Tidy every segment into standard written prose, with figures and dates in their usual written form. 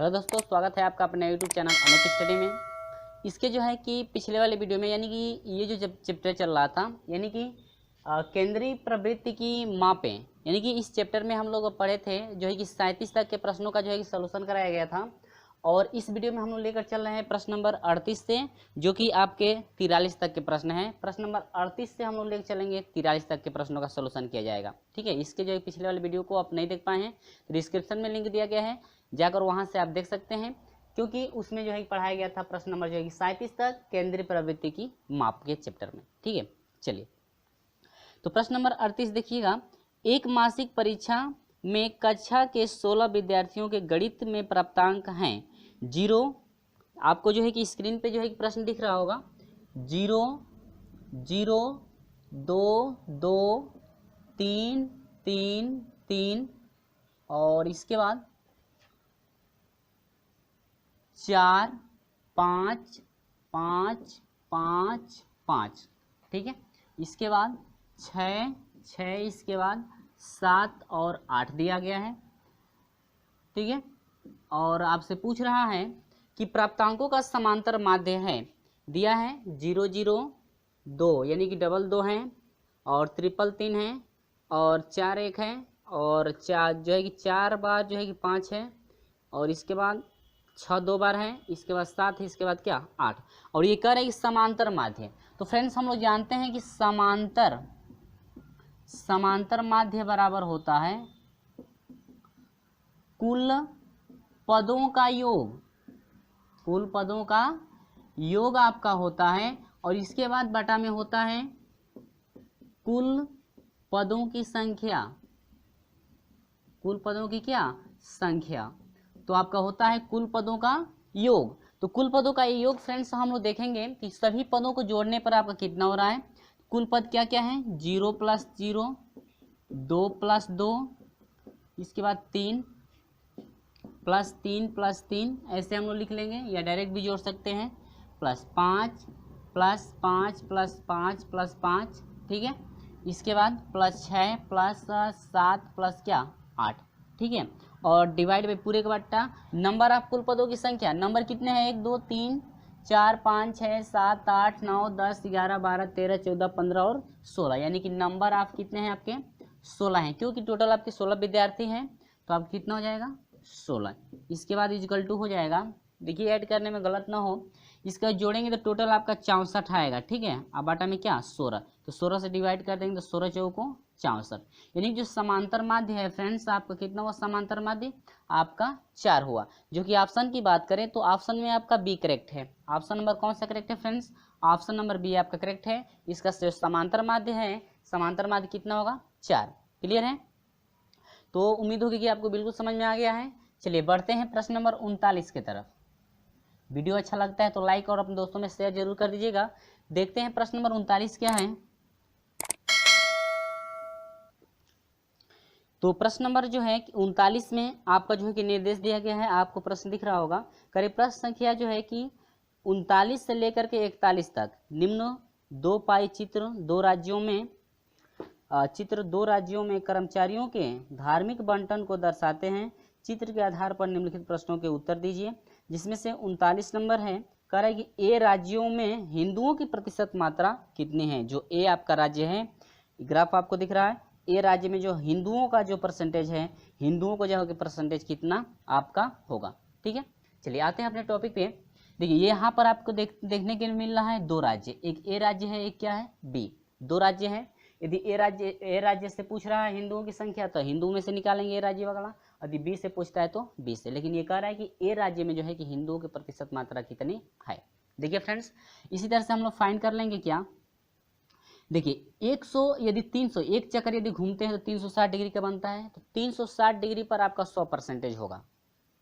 Hello दोस्तों, स्वागत है आपका अपने यूट्यूब चैनल अनोखी स्टडी में। इसके जो है कि पिछले वाले वीडियो में यानी कि ये जो जब चैप्टर चल रहा था यानी कि केंद्रीय प्रवृत्ति की मापें, यानी कि इस चैप्टर में हम लोग पढ़े थे जो है कि 37 तक के प्रश्नों का जो है कि सलूशन कराया गया था। और इस वीडियो में हम लोग लेकर चल रहे हैं प्रश्न नंबर 38 से, जो कि आपके 43 तक के प्रश्न हैं। प्रश्न नंबर 38 से हम लोग लेकर चलेंगे 43 तक के प्रश्नों का सलूशन किया जाएगा। ठीक है, इसके जो पिछले वाले वीडियो को आप नहीं देख पाए हैं तो डिस्क्रिप्शन में लिंक दिया गया है, जाकर वहां से आप देख सकते हैं, क्योंकि उसमें जो है पढ़ाया गया था प्रश्न नंबर जो है 37 तक केंद्रीय प्रवृत्ति की माप के चैप्टर में। ठीक है, चलिए तो प्रश्न नंबर 38 देखिएगा। एक मासिक परीक्षा में कक्षा के 16 विद्यार्थियों के गणित में प्राप्तांक हैं 0। आपको जो है कि स्क्रीन पे जो है कि प्रश्न दिख रहा होगा 0 0 2 2 3 3 3 और इसके बाद 4 5 5 5 5। ठीक है, इसके बाद 6 6, इसके बाद 7 और 8 दिया गया है। ठीक है, और आपसे पूछ रहा है कि प्राप्तांकों का समांतर माध्य है, दिया है 0 0 2 यानी कि डबल 2 है, और ट्रिपल 3 है, और 4 1 है, और 4 जो है कि 4 बार जो है कि 5 है, और इसके बाद 6 2 बार है, इसके बाद 7 है, इसके बाद क्या 8। और ये कह रहे हैं कि समांतर माध्य। तो फ्रेंड्स हम लोग जानते हैं कि समांतर माध्य बराबर होता है कुल पदों का योग। कुल पदों का योग आपका होता है, और इसके बाद बटा में होता है कुल पदों की संख्या। कुल पदों की क्या संख्या, तो आपका होता है कुल पदों का योग। तो कुल पदों का योग फ्रेंड्स हम लोग देखेंगे कि सभी पदों को जोड़ने पर आपका कितना हो रहा है। कुल पद क्या क्या है 0 + 0, 2 + 2, इसके बाद 3 + 3 + 3, ऐसे हम लोग लिख लेंगे या डायरेक्ट भी जोड़ सकते हैं, +5 +5 +5 +5। ठीक है, इसके बाद +6 +7 + क्या 8। ठीक है, और डिवाइड बाई पूरे का बट्टा नंबर ऑफ कुल पदों की संख्या। नंबर कितने हैं 1 2 3 4 5 6 7 8 9 10 11 12 13 14 15 और 16, यानी कि नंबर आप कितने हैं आपके 16 हैं, क्योंकि टोटल आपके 16 विद्यार्थी हैं। तो आप कितना हो जाएगा 16। इसके बाद इक्वल टू हो जाएगा, देखिए ऐड करने में गलत ना हो, इसका जोड़ेंगे तो टोटल आपका 64 आएगा। ठीक है, अब बाटा में क्या 16, तो 16 से डिवाइड कर देंगे तो 16 चौको 64, यानी जो समांतर माध्य है फ्रेंड्स आपका कितना हुआ समांतर माध्य आपका 4 हुआ। जो कि ऑप्शन की बात करें तो ऑप्शन में आपका बी करेक्ट है। ऑप्शन नंबर कौन सा करेक्ट है फ्रेंड्स, ऑप्शन नंबर बी आपका करेक्ट है। इसका जो समांतर माध्य है, समांतर माध्य कितना होगा 4। क्लियर है, तो उम्मीद होगी कि आपको बिल्कुल समझ में आ गया है। चलिए बढ़ते हैं प्रश्न नंबर 39 की तरफ। वीडियो अच्छा लगता है तो लाइक और अपने दोस्तों में शेयर जरूर कर दीजिएगा। देखते हैं प्रश्न नंबर 39 क्या है। तो प्रश्न नंबर जो है 39 में आपका जो है कि निर्देश दिया गया है, आपको प्रश्न दिख रहा होगा। करीब प्रश्न संख्या जो है कि 39 से लेकर के 41 तक निम्न 2 पाई चित्र दो राज्यों में कर्मचारियों के धार्मिक बंटन को दर्शाते हैं। चित्र के आधार पर निम्नलिखित प्रश्नों के उत्तर दीजिए, जिसमें से 39 नंबर है, कह रहा है कि ए राज्यों में हिंदुओं की प्रतिशत मात्रा कितनी है। जो ए आपका राज्य है, ग्राफ आपको दिख रहा है, ए राज्य में जो हिंदुओं का जो परसेंटेज है, हिंदुओं को जो परसेंटेज कितना आपका होगा। ठीक है, चलिए आते हैं अपने टॉपिक पे। देखिए यहाँ पर आपको देखने के लिए मिल रहा है 2 राज्य, एक ए राज्य है, एक क्या है बी। 2 राज्य है। यदि ए राज्य से पूछ रहा है हिंदुओं की संख्या तो हिंदुओं में से निकालेंगे ए राज्य वाला, यदि बी से पूछता है तो बी से। लेकिन ये कह रहा है कि ए राज्य में जो है कि हिंदुओं की प्रतिशत मात्रा कितनी है। देखिए फ्रेंड्स, इसी तरह से हम लोग फाइंड कर लेंगे क्या। देखिए 100 यदि 300 एक चक्कर यदि घूमते हैं तो 360 डिग्री का बनता है, तो 360 डिग्री पर आपका 100% होगा।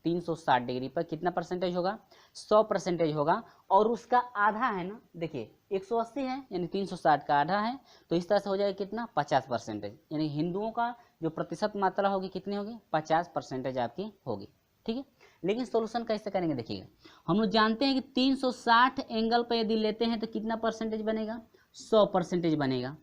360 डिग्री पर कितना परसेंटेज होगा 100% होगा। और उसका आधा है ना, देखिए 180 है यानी 360 का आधा है, तो इस तरह से हो जाएगा कितना 50%, यानी हिंदुओं का जो प्रतिशत मात्रा होगी कितनी होगी 50% आपकी होगी। ठीक है, लेकिन सोल्यूशन कैसे करेंगे देखिएगा। हम लोग जानते हैं कि 360 एंगल पर यदि लेते हैं तो कितना परसेंटेज बनेगा 100% बनेगा।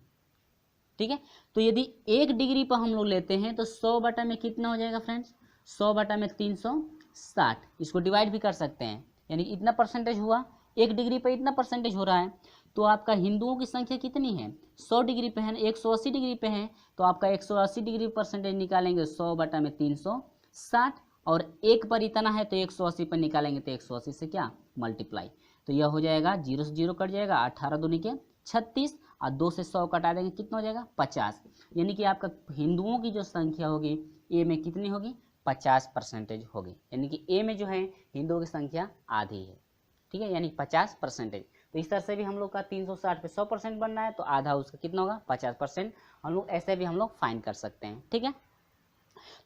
ठीक है, तो यदि 1 डिग्री पर हम लोग लेते हैं तो 100 बटा में कितना हो जाएगा फ्रेंड्स 100 बटा में 360 60, इसको डिवाइड भी कर सकते हैं, यानी कि इतना परसेंटेज हुआ, 1 डिग्री पे इतना परसेंटेज हो रहा है। तो आपका हिंदुओं की संख्या कितनी है, 100 डिग्री पे है, 180 डिग्री पे है, तो आपका 180 डिग्री परसेंटेज निकालेंगे 100/360, और 1 पर इतना है तो 180 पर निकालेंगे तो 180 से क्या मल्टीप्लाई, तो यह हो जाएगा 0 से 0 कट जाएगा, 18 दूनी के 36, और 2 से 100 कटा देंगे, कितना हो जाएगा 50, यानी कि आपका हिंदुओं की जो संख्या होगी ए में कितनी होगी, 50% होगी, यानी कि ए में जो है हिंदुओं की संख्या आधी है, ठीक है, यानी 50%। तो इस तरह से भी हम लोग का 360 पे 100% बनना है, तो आधा उसका कितना होगा 50%, हम लोग ऐसे भी हम लोग फाइंड कर सकते हैं, ठीक है।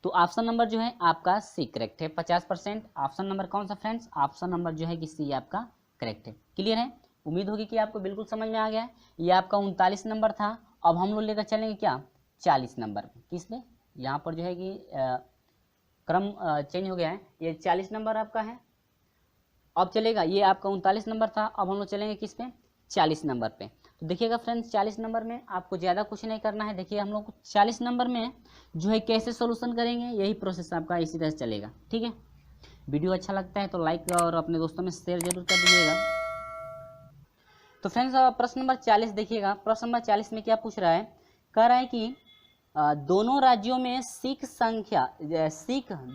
तो ऑप्शन नंबर जो है आपका सी करेक्ट है, 50%। ऑप्शन नंबर कौन सा फ्रेंड्स, ऑप्शन नंबर जो है कि सी आपका करेक्ट है। क्लियर है, उम्मीद होगी कि आपको बिल्कुल समझ में आ गया है। ये आपका 39 नंबर था, अब हम लोग लेकर चलेंगे क्या 40 नंबर पे, किसमें यहाँ पर जो है कि क्रम चेंज हो गया है, ये 40 नंबर आपका है, अब चलेगा, ये आपका 39 नंबर था, अब हम लोग चलेंगे किस पे 40 नंबर पे। तो देखिएगा फ्रेंड्स 40 नंबर में आपको ज़्यादा कुछ नहीं करना है, देखिए हम लोग 40 नंबर में जो है कैसे सोल्यूशन करेंगे, यही प्रोसेस आपका इसी तरह चलेगा, ठीक है। वीडियो अच्छा लगता है तो लाइक और अपने दोस्तों में शेयर जरूर कर दीजिएगा। तो फ्रेंड्स प्रश्न नंबर 40 देखिएगा, प्रश्न नंबर 40 में क्या पूछ रहा है, कह रहा है कि दोनों राज्यों में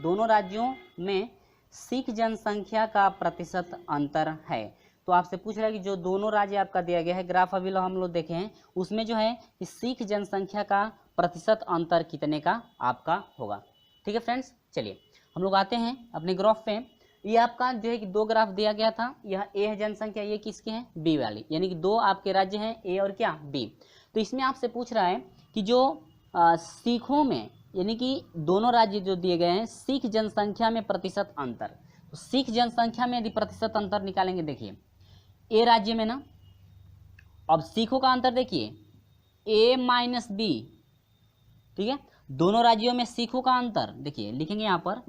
दोनों राज्यों में सिख जनसंख्या का प्रतिशत अंतर है। तो आपसे पूछ रहा है कि जो दोनों राज्य आपका दिया गया है, ग्राफ अभी हम लोग देखे हैं, उसमें जो है कि सिख जनसंख्या का प्रतिशत अंतर कितने का आपका होगा, ठीक है फ्रेंड्स। चलिए हम लोग आते हैं अपने ग्राफ पे। ये आपका जो है कि 2 ग्राफ दिया गया था, यह ए है जनसंख्या, ये किसके हैं बी वाली, यानी कि 2 आपके राज्य हैं ए और क्या बी। तो इसमें आपसे पूछ रहा है कि जो सिखों में, यानी कि दोनों राज्य जो दिए गए हैं, सिख जनसंख्या में प्रतिशत अंतर, तो सिख जनसंख्या में यदि प्रतिशत अंतर निकालेंगे, देखिए ए राज्य में ना, अब सिखों का अंतर देखिए ए माइनस बी, ठीक है, दोनों राज्यों में सिखों का अंतर देखिए, लिखेंगे यहाँ पर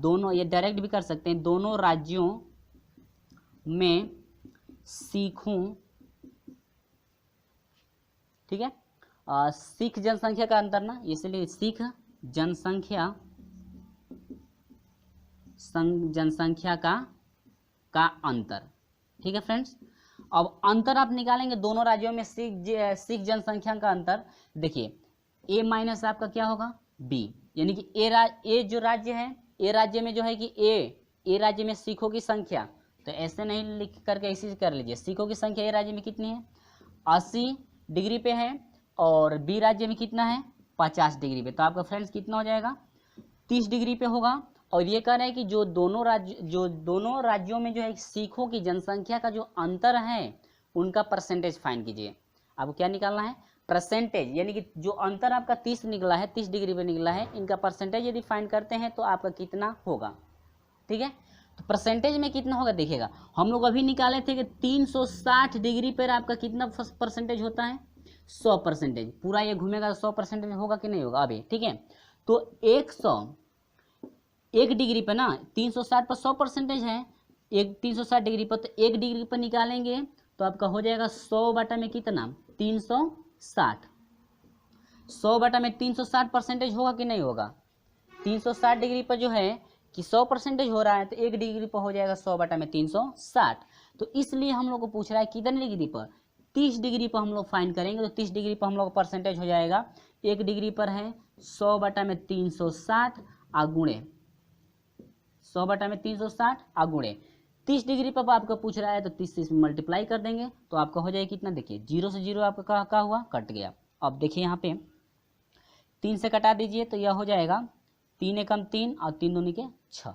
दोनों, ये डायरेक्ट भी कर सकते हैं, दोनों राज्यों में सिखों, ठीक है, सिख जनसंख्या का अंतर ना, इसलिए सिख जनसंख्या का अंतर, ठीक है फ्रेंड्स। अब अंतर आप निकालेंगे दोनों राज्यों में सिख जनसंख्या का अंतर, देखिए ए माइनस आपका क्या होगा बी, यानी कि ए जो राज्य है, ए राज्य में जो है कि ए राज्य में सिखों की संख्या, तो ऐसे नहीं लिख करके इसी से कर लीजिए, सिखों की संख्या ए राज्य में कितनी है 80 डिग्री पे है, और बी राज्य में कितना है 50 डिग्री पे, तो आपका फ्रेंड्स कितना हो जाएगा 30 डिग्री पे होगा। और ये कह रहे हैं कि जो दोनों राज्यों में जो है सिखों की जनसंख्या का जो अंतर है, उनका परसेंटेज फाइंड कीजिए। आपको क्या निकालना है परसेंटेज, यानी कि जो अंतर आपका 30 निकला है, 30 डिग्री पे निकला है, इनका परसेंटेज यदि फाइंड करते हैं तो आपका कितना होगा, ठीक है। तो परसेंटेज में कितना होगा देखिएगा, हम लोग अभी निकाले थे कि 360 डिग्री पर आपका कितना परसेंटेज होता है 100%, पूरा ये घूमेगा 100% होगा कि नहीं होगा अभी, ठीक है। तो 1 डिग्री पर ना 360 पर 100% है, 360 डिग्री पर, तो 1 डिग्री पर निकालेंगे तो आपका हो जाएगा 100 बटा में कितना 360, 100 बटा में 360% होगा कि नहीं होगा, 360 डिग्री पर जो है कि 100% हो रहा है, तो 1 डिग्री पर हो जाएगा 100 बटा में 360। तो इसलिए हम लोग को पूछ रहा है कितने डिग्री पर 30 डिग्री पर हम लोग फाइंड करेंगे, तो 30 डिग्री पर हम लोग परसेंटेज हो जाएगा 1 डिग्री पर है 100 बटा में 360 आगुणे 100 बटा में 360 आगुणे 30 डिग्री पर आपको पूछ रहा है, तो 30 से इसमें मल्टीप्लाई कर देंगे तो आपका हो जाएगा कितना, देखिए 0 से 0 आपका क्या हुआ कट गया। अब देखिए यहाँ पे 3 से कटा दीजिए तो यह हो जाएगा 3 एकम 3 और 3 दूनी के 6,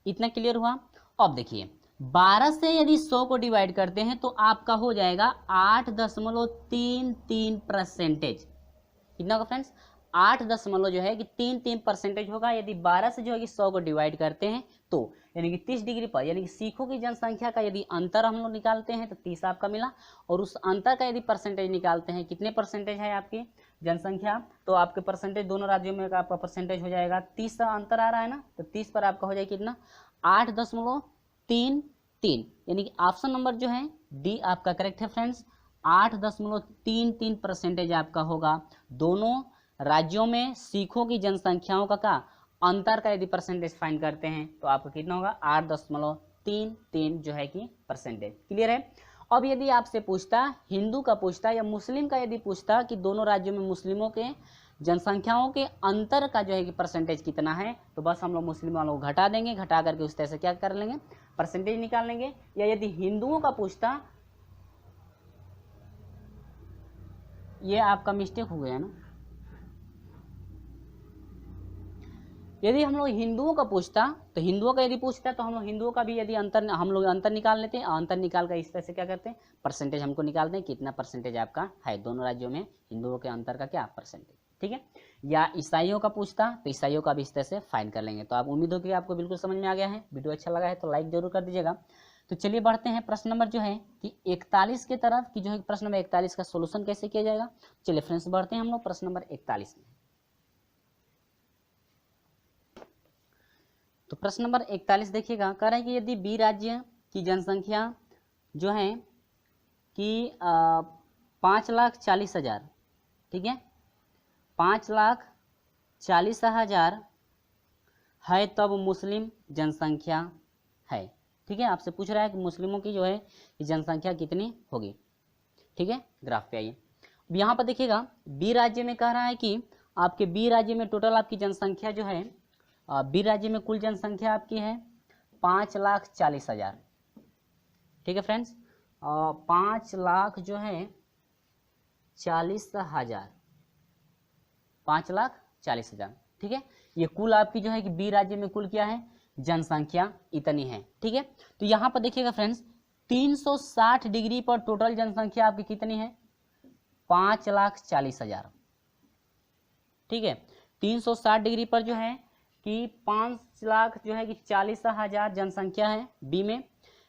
इतना क्लियर हुआ। अब देखिए 12 से यदि 100 को डिवाइड करते हैं तो आपका हो जाएगा 8.33%, कितना होगा फ्रेंड्स 8 दशमलव जो है कि 33% होगा, यदि 12 से जो है कि 100 को डिवाइड करते हैं तो, यानी कि 30 डिग्री पर, यानी कि सिखों की जनसंख्या का यदि अंतर हम लोग निकालते हैं तो 30 आपका मिला, और उस अंतर का यदि परसेंटेज निकालते हैं, कितने परसेंटेज है आपकी जनसंख्या, तो आपके परसेंटेज दोनों राज्यों में आपका परसेंटेज हो जाएगा 30 का अंतर आ रहा है ना, तो 30 पर आपका हो जाएगा कितना 8.33, यानी कि ऑप्शन नंबर जो है डी आपका करेक्ट है फ्रेंड्स। 8.33% आपका होगा दोनों राज्यों में सिखों की जनसंख्याओं का अंतर का यदि परसेंटेज फाइंड करते हैं तो आपका कितना होगा 8.33 जो है कि परसेंटेज। क्लियर है। अब यदि आपसे पूछता हिंदू का पूछता या मुस्लिम का यदि पूछता कि दोनों राज्यों में मुस्लिमों के जनसंख्याओं के अंतर का जो है कि परसेंटेज कितना है, तो बस हम लोग मुस्लिम वालों को घटा देंगे, घटा करके उस तरह से क्या कर लेंगे परसेंटेज निकाल लेंगे। या यदि हिंदुओं का पूछता, ये आपका मिस्टेक हो गया ना, यदि हम लोग हिंदुओं का पूछता तो हिंदुओं का यदि पूछता तो हम लोग हिंदुओं का भी यदि अंतर हम लोग अंतर निकाल लेते हैं, अंतर निकाल कर इस तरह से क्या करते हैं परसेंटेज हमको निकालते हैं कितना परसेंटेज आपका है दोनों राज्यों में हिंदुओं के अंतर का क्या परसेंटेज। ठीक है। या ईसाइयों का पूछता तो ईसाइयों का भी इस तरह से फाइंड कर लेंगे। तो आप उम्मीद हो कि आपको बिल्कुल समझ में आ गया है। वीडियो अच्छा लगा है तो लाइक जरूर कर दीजिएगा। तो चलिए बढ़ते हैं प्रश्न नंबर जो है कि 41 के तरफ की जो है प्रश्न नंबर 41 का सोल्यूशन कैसे किया जाएगा। चलिए फ्रेंड्स बढ़ते हैं हम लोग प्रश्न नंबर 41 में। तो प्रश्न नंबर 41 देखिएगा, कह रहा है कि यदि बी राज्य की जनसंख्या जो है कि 5,40,000, ठीक है 5,40,000 है तब मुस्लिम जनसंख्या है। ठीक है। आपसे पूछ रहा है कि मुस्लिमों की जो है जनसंख्या कितनी होगी। ठीक है। ग्राफ पे आइए। अब यहाँ पर देखिएगा बी राज्य में कह रहा है कि आपके बी राज्य में टोटल आपकी जनसंख्या जो है बी राज्य में कुल जनसंख्या आपकी है 5,40,000। ठीक है फ्रेंड्स। 5,00,000 जो है 40,000, 5,40,000। ठीक है। ये कुल आपकी जो है कि बी राज्य में कुल क्या है जनसंख्या इतनी है। ठीक है। तो यहाँ पर देखिएगा फ्रेंड्स 360 डिग्री पर टोटल जनसंख्या आपकी कितनी है 5,40,000। ठीक है। 360 डिग्री पर जो है कि 5,00,000 जो है कि 40,000 जनसंख्या है बी में।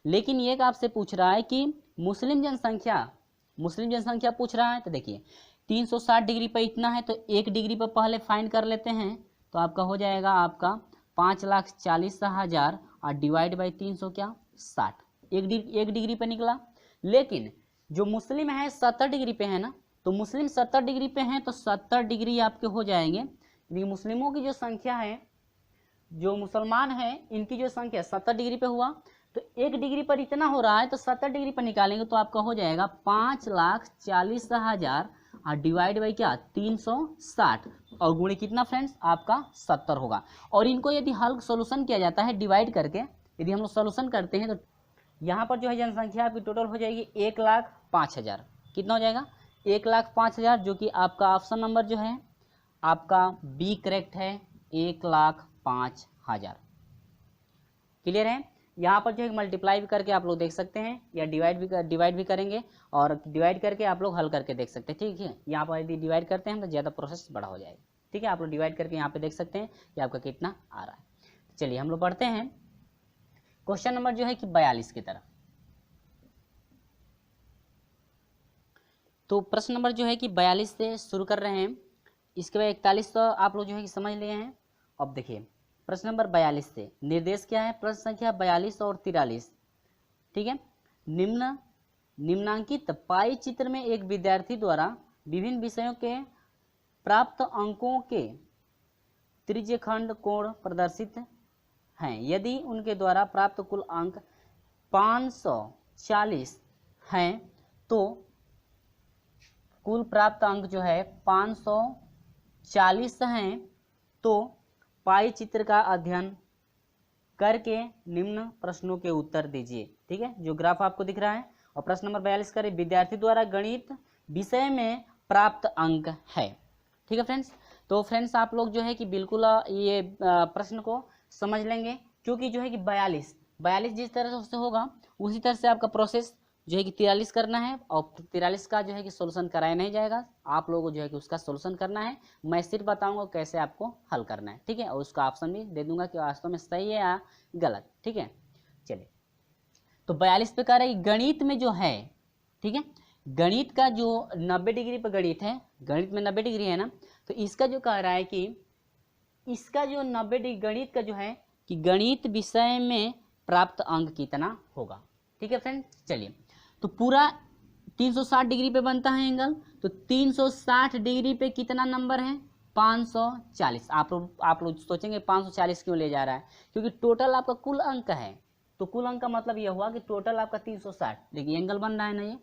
लेकिन ये आपसे पूछ रहा है कि मुस्लिम जनसंख्या पूछ रहा है। तो देखिए 360 डिग्री पर इतना है तो 1 डिग्री पर पहले फाइंड कर लेते हैं। तो आपका हो जाएगा आपका 5,40,000 और डिवाइड बाई 300 क्या 60, 1 डिग्री पर निकला। लेकिन जो मुस्लिम है 70 डिग्री पे है ना, तो मुस्लिम 70 डिग्री पे हैं तो 70 डिग्री आपके हो जाएंगे। यदि मुस्लिमों की जो संख्या है, जो मुसलमान है इनकी जो संख्या 70 डिग्री पे हुआ तो 1 डिग्री पर इतना हो रहा है तो 70 डिग्री पर निकालेंगे तो आपका हो जाएगा 5,40,000 और डिवाइड बाई क्या 360 और गुणे कितना फ्रेंड्स आपका 70 होगा। और इनको यदि हल सोल्यूशन किया जाता है डिवाइड करके, यदि हम लोग सोल्यूशन करते हैं तो यहाँ पर जो है जनसंख्या आपकी टोटल हो जाएगी 1,05,000। कितना हो जाएगा 1,05,000, जो कि आपका ऑप्शन नंबर जो है आपका बी करेक्ट है 1,05,000। क्लियर है। यहाँ पर जो है मल्टीप्लाई भी करके आप लोग देख सकते हैं या डिवाइड भी करेंगे और डिवाइड करके आप लोग हल करके देख सकते हैं। ठीक है। यहाँ पर यदि डिवाइड करते हैं तो ज़्यादा प्रोसेस बड़ा हो जाएगा। ठीक है। आप लोग डिवाइड करके यहाँ पे देख सकते हैं कि आपका कितना आ रहा है। चलिए हम लोग बढ़ते हैं क्वेश्चन नंबर जो है कि 42 की तरफ। तो प्रश्न नंबर जो है कि 42 से शुरू कर रहे हैं। इसके बाद 41 तो आप लोग जो है कि समझ लिए हैं। अब देखिए प्रश्न नंबर 42 से निर्देश क्या है, प्रश्न संख्या 42 और 43। ठीक है। निम्नांकित पाई चित्र में एक विद्यार्थी द्वारा विभिन्न विषयों के प्राप्त अंकों के त्रिज्यखंड कोण प्रदर्शित हैं। यदि उनके द्वारा प्राप्त कुल अंक 540 हैं तो कुल प्राप्त अंक जो है 540 हैं, तो पाई चित्र का अध्ययन करके निम्न प्रश्नों के उत्तर दीजिए। ठीक है। जो ग्राफ आपको दिख रहा है और प्रश्न नंबर 42 करें विद्यार्थी द्वारा गणित विषय में प्राप्त अंक है। ठीक है फ्रेंड्स। तो फ्रेंड्स आप लोग जो है कि बिल्कुल ये प्रश्न को समझ लेंगे, क्योंकि जो है कि 42 जिस तरह से होगा उसी तरह से आपका प्रोसेस जो है कि 43 करना है और 43 का जो है कि सोल्यूशन कराया नहीं जाएगा, आप लोगों को जो है कि उसका सोल्यूशन करना है। मैं सिर्फ बताऊंगा कैसे आपको हल करना है। ठीक है। और उसका ऑप्शन भी दे दूंगा कि वास्तव में सही है या गलत। ठीक है। चलिए तो 42 पे कह रहा है गणित में जो है, ठीक है, गणित का जो 90 डिग्री पर गणित है, गणित में 90 डिग्री है ना, तो इसका जो कह रहा है कि इसका जो 90 डिग्री गणित का जो है कि गणित विषय में प्राप्त अंक कितना होगा। ठीक है फ्रेंड। चलिए तो पूरा 360 डिग्री पे बनता है एंगल, तो 360 डिग्री पे कितना नंबर है 540। आप लोग सोचेंगे 540 क्यों ले जा रहा है, क्योंकि टोटल आपका कुल अंक है, तो कुल अंक का मतलब यह हुआ कि टोटल आपका 360, देखिए एंगल बन रहा है ना ये,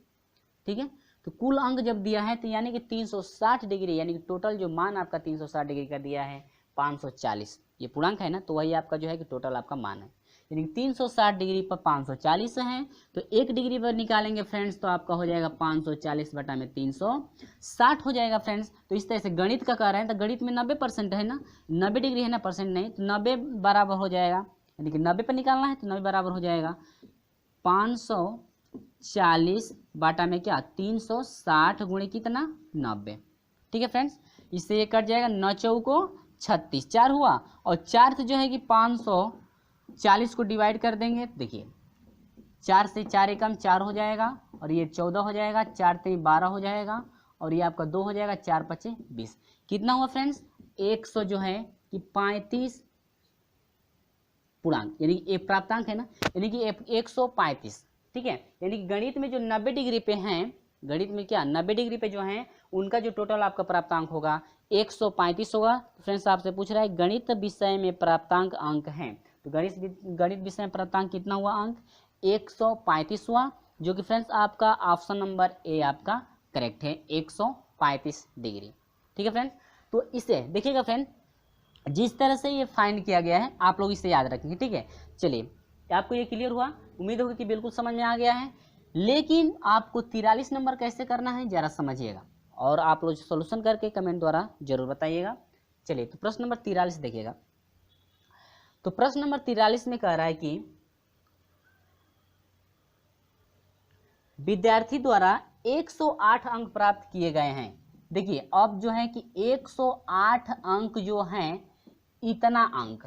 ठीक है। तो कुल अंक जब दिया है तो यानी कि 360 डिग्री, यानी कि टोटल जो मान आपका 360 डिग्री का दिया है 540, ये पूर्णांक है ना, तो वही आपका जो है कि टोटल आपका मान है, यानी कि 360 डिग्री पर 540 है, तो 1 डिग्री पर निकालेंगे फ्रेंड्स तो आपका हो जाएगा 540 बटा में 360 हो जाएगा फ्रेंड्स। तो इस तरह से गणित का कह रहे हैं, तो गणित में 90% है ना, 90 डिग्री है ना, परसेंट नहीं, तो 90 बराबर हो जाएगा, यानी कि 90 पर निकालना है तो 90 बराबर हो जाएगा 540 बाटा में क्या 360 गुणे कितना 90, ठीक है फ्रेंड्स। इससे ये कट जाएगा, 9 चौको 36, 4 हुआ, और 4 से जो है कि 540 को डिवाइड कर देंगे, देखिए 4 से 4 एकम 4 हो जाएगा, और ये 14 हो जाएगा, 4 से 12 हो जाएगा, और ये आपका 2 हो जाएगा, 4 पचे 20, कितना हुआ फ्रेंड्स 100 जो है कि 35 पूर्णांक, यानी कि एक प्राप्तांक है ना, यानी कि 135, ठीक है। यानी कि गणित में जो 90 डिग्री पे हैं, गणित में क्या 90 डिग्री पे जो हैं उनका जो टोटल आपका प्राप्तांक होगा 135 होगा। फ्रेंड्स आपसे पूछ रहा है गणित विषय में प्राप्तांक अंक हैं, तो गणित विषय में प्राप्तांक कितना हुआ अंक 135 हुआ, जो कि फ्रेंड्स आपका ऑप्शन नंबर ए आपका करेक्ट है, 135 डिग्री, ठीक है फ्रेंड्स। तो इसे देखिएगा फ्रेंड, जिस तरह से ये फाइंड किया गया है आप लोग इसे याद रखेंगे, ठीक है। चलिए आपको ये क्लियर हुआ, उम्मीद होगी कि बिल्कुल समझ में आ गया है, लेकिन आपको 43 नंबर कैसे करना है जरा समझिएगा, और आप लोग सॉल्यूशन करके कमेंट द्वारा जरूर बताइएगा। चलिए तो प्रश्न नंबर 43 देखिएगा, तो प्रश्न नंबर 43 में कह रहा है कि विद्यार्थी द्वारा 108 अंक प्राप्त किए गए हैं। देखिए अब जो है कि 108 अंक जो हैं, इतना अंक,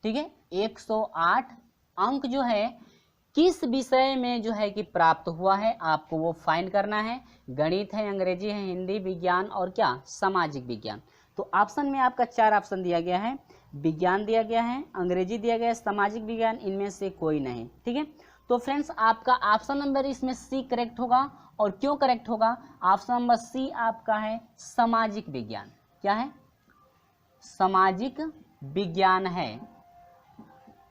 ठीक है, 108 अंक जो है किस विषय में जो है कि प्राप्त हुआ है, आपको वो फाइंड करना है। गणित है, अंग्रेजी है, हिंदी, विज्ञान और क्या सामाजिक विज्ञान। तो ऑप्शन में आपका 4 ऑप्शन दिया गया है, विज्ञान दिया गया है, अंग्रेजी दिया गया है, सामाजिक विज्ञान, इनमें से कोई नहीं, ठीक है। तो फ्रेंड्स आपका ऑप्शन नंबर इसमें सी करेक्ट होगा, और क्यों करेक्ट होगा, ऑप्शन नंबर सी आपका है सामाजिक विज्ञान, क्या है सामाजिक विज्ञान है,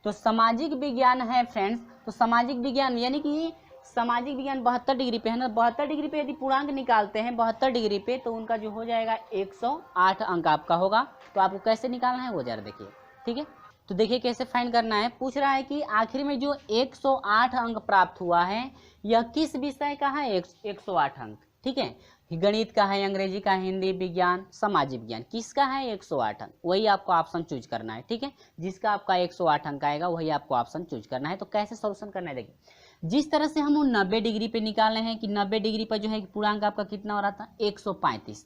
तो सामाजिक विज्ञान है फ्रेंड्स। तो सामाजिक विज्ञान यानी कि सामाजिक विज्ञान 72 डिग्री पे है ना, 72 डिग्री पे यदि पूर्णांक निकालते हैं 72 डिग्री पे, तो उनका जो हो जाएगा 108 अंक आपका होगा। तो आपको कैसे निकालना है वो जरा देखिए, ठीक है। तो देखिए कैसे फाइंड करना है, पूछ रहा है कि आखिर में जो 108 अंक प्राप्त हुआ है यह किस विषय का है, 108 अंक, ठीक है, गणित का है, अंग्रेजी का, हिंदी, विज्ञान, सामाजिक विज्ञान, किसका है 108 अंक, वही आपको ऑप्शन चूज करना है, ठीक है। जिसका आपका 108 अंक आएगा वही आपको ऑप्शन चूज करना है। तो कैसे सॉल्यूशन करना है, देखिए जिस तरह से हम लोग 90 डिग्री पे निकाले हैं कि 90 डिग्री पर जो है पूर्णांक आपका कितना हो रहा था 135,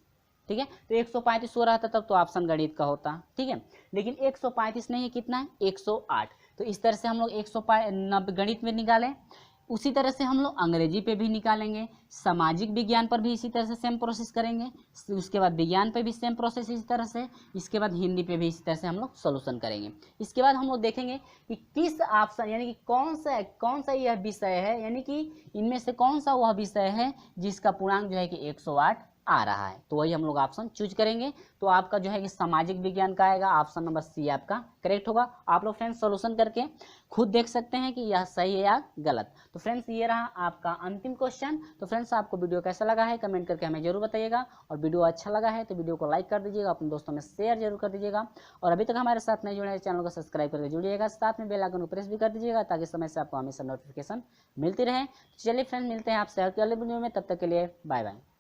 ठीक है, तो 135 हो रहा था तब तो ऑप्शन गणित का होता, ठीक है, लेकिन 135 नहीं है, कितना है 108। तो इस तरह से हम लोग 190 गणित में निकाले, उसी तरह से हम लोग अंग्रेजी पे भी निकालेंगे, सामाजिक विज्ञान पर भी इसी तरह से सेम प्रोसेस करेंगे, उसके बाद विज्ञान पे भी सेम प्रोसेस इसी तरह से, इसके बाद हिंदी पे भी इसी तरह से हम लोग सॉल्यूशन करेंगे। इसके बाद हम लोग देखेंगे कि किस ऑप्शन यानी कि कौन सा यह विषय है, यानी कि इनमें से कौन सा वह विषय है जिसका पूर्णांक जो है कि 108 आ रहा है, तो वही हम लोग ऑप्शन चूज करेंगे। तो आपका जो है कि सामाजिक विज्ञान का आएगा, ऑप्शन नंबर सी आपका करेक्ट होगा। आप लोग फ्रेंड्स सॉल्यूशन करके खुद देख सकते हैं कि यह सही है या गलत। तो फ्रेंड्स ये रहा आपका अंतिम क्वेश्चन। तो फ्रेंड्स आपको वीडियो कैसा लगा है कमेंट करके हमें जरूर बताइएगा, और वीडियो अच्छा लगा है तो वीडियो को लाइक कर दीजिएगा, अपने दोस्तों में शेयर जरूर कर दीजिएगा, और अभी तक हमारे साथ नहीं जुड़े हैं चैनल को सब्सक्राइब करके जुड़िएगा, साथ में बेल आइकन को प्रेस भी कर दीजिएगा ताकि समय से आपको हमेशा नोटिफिकेशन मिलती रहे। चलिए फ्रेंड्स मिलते हैं आपसे अगले वीडियो में, तब तक के लिए बाय बाय।